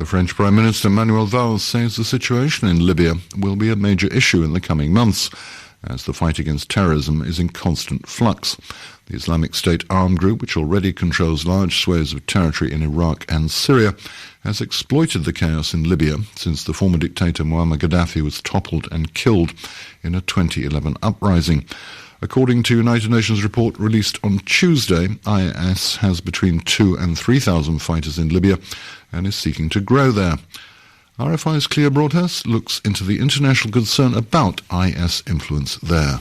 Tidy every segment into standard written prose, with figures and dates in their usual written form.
The French Prime Minister Manuel Valls says the situation in Libya will be a major issue in the coming months, as the fight against terrorism is in constant flux. The Islamic State armed group, which already controls large swathes of territory in Iraq and Syria, has exploited the chaos in Libya since the former dictator Muammar Gaddafi was toppled and killed in a 2011 uprising. According to a United Nations report released on Tuesday, IS has between 2,000 and 3,000 fighters in Libya and is seeking to grow there. RFI's Clea Broadhurst looks into the international concern about IS influence there.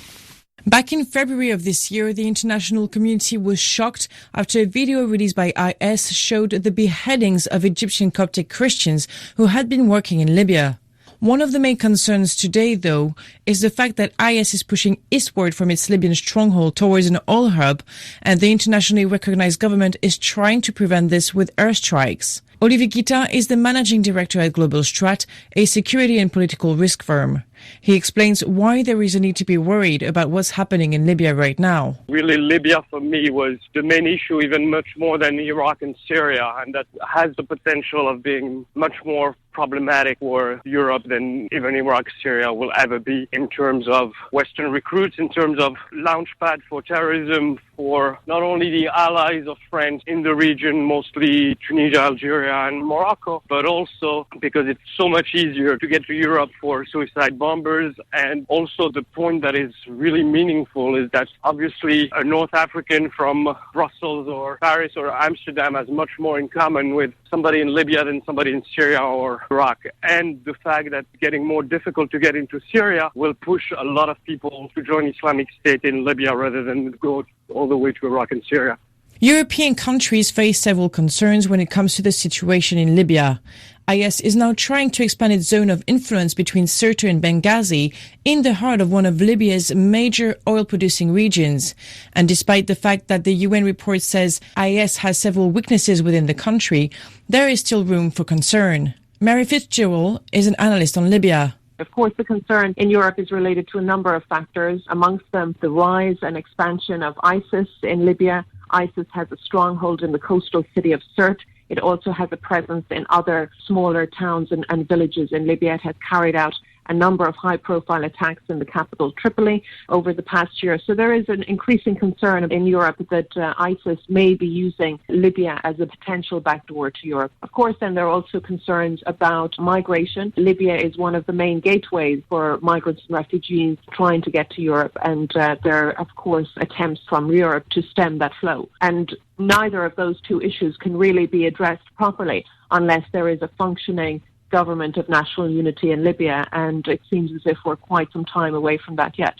Back in February of this year, the international community was shocked after a video released by IS showed the beheadings of Egyptian Coptic Christians who had been working in Libya. One of the main concerns today, though, is the fact that IS is pushing eastward from its Libyan stronghold towards an oil hub, and the internationally recognized government is trying to prevent this with airstrikes. Olivier Guitta is the managing director at Global Strat, a security and political risk firm. He explains why there is a need to be worried about what's happening in Libya right now. Really, Libya for me was the main issue, even much more than Iraq and Syria, and that has the potential of being much more problematic for Europe than even Iraq, Syria will ever be in terms of Western recruits, in terms of launchpad for terrorism for not only the allies of France in the region, mostly Tunisia, Algeria and Morocco, but also because it's so much easier to get to Europe for suicide bombers. And also the point that is really meaningful is that obviously a North African from Brussels or Paris or Amsterdam has much more in common with somebody in Libya than somebody in Syria or Iraq. And the fact that it's getting more difficult to get into Syria will push a lot of people to join Islamic State in Libya rather than go all the way to Iraq and Syria. European countries face several concerns when it comes to the situation in Libya. IS is now trying to expand its zone of influence between Sirte and Benghazi in the heart of one of Libya's major oil-producing regions. And despite the fact that the UN report says IS has several weaknesses within the country, there is still room for concern. Mary Fitzgerald is an analyst on Libya. Of course, the concern in Europe is related to a number of factors, amongst them the rise and expansion of ISIS in Libya. ISIS has a stronghold in the coastal city of Sirte. It also has a presence in other smaller towns and villages in Libya. It has carried out a number of high-profile attacks in the capital, Tripoli, over the past year. So there is an increasing concern in Europe that ISIS may be using Libya as a potential backdoor to Europe. Of course, then there are also concerns about migration. Libya is one of the main gateways for migrants and refugees trying to get to Europe, and there are, of course, attempts from Europe to stem that flow. And neither of those two issues can really be addressed properly unless there is a functioning government of national unity in Libya, and it seems as if we're quite some time away from that yet.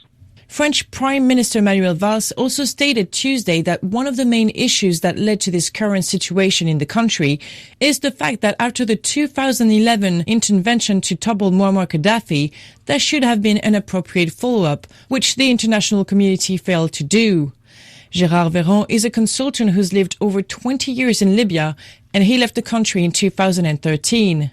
French Prime Minister Manuel Valls also stated Tuesday that one of the main issues that led to this current situation in the country is the fact that after the 2011 intervention to topple Muammar Gaddafi, there should have been an appropriate follow-up, which the international community failed to do. Gérard Véron is a consultant who's lived over 20 years in Libya, and he left the country in 2013.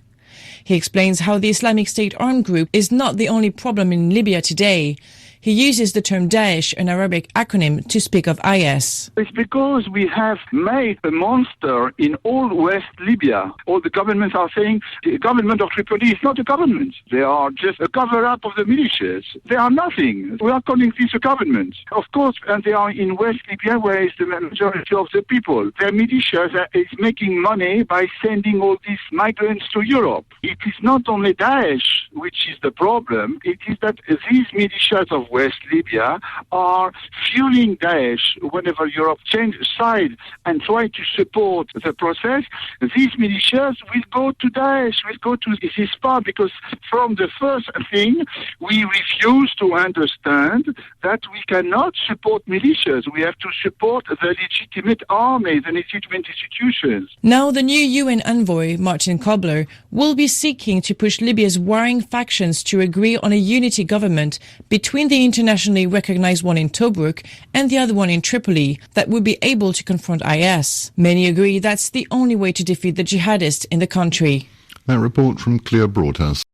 He explains how the Islamic State armed group is not the only problem in Libya today. He uses the term Daesh, an Arabic acronym, to speak of IS. It's because we have made a monster in all West Libya. All the governments are saying the government of Tripoli is not a government. They are just a cover-up of the militias. They are nothing. We are calling this a government. Of course, and they are in West Libya, where is the majority of the people. Their militias is making money by sending all these migrants to Europe. It is not only Daesh which is the problem. It is that these militias of West Libya are fueling Daesh. Whenever Europe changes side and try to support the process, these militias will go to Daesh, will go to this part, because from the first thing, we refuse to understand that we cannot support militias. We have to support the legitimate army, the legitimate institutions. Now, the new UN envoy, Martin Kobler, will be seeking to push Libya's warring factions to agree on a unity government between the internationally recognized one in Tobruk and the other one in Tripoli that would be able to confront IS. Many agree that's the only way to defeat the jihadists in the country. That report from Clea Broadhurst.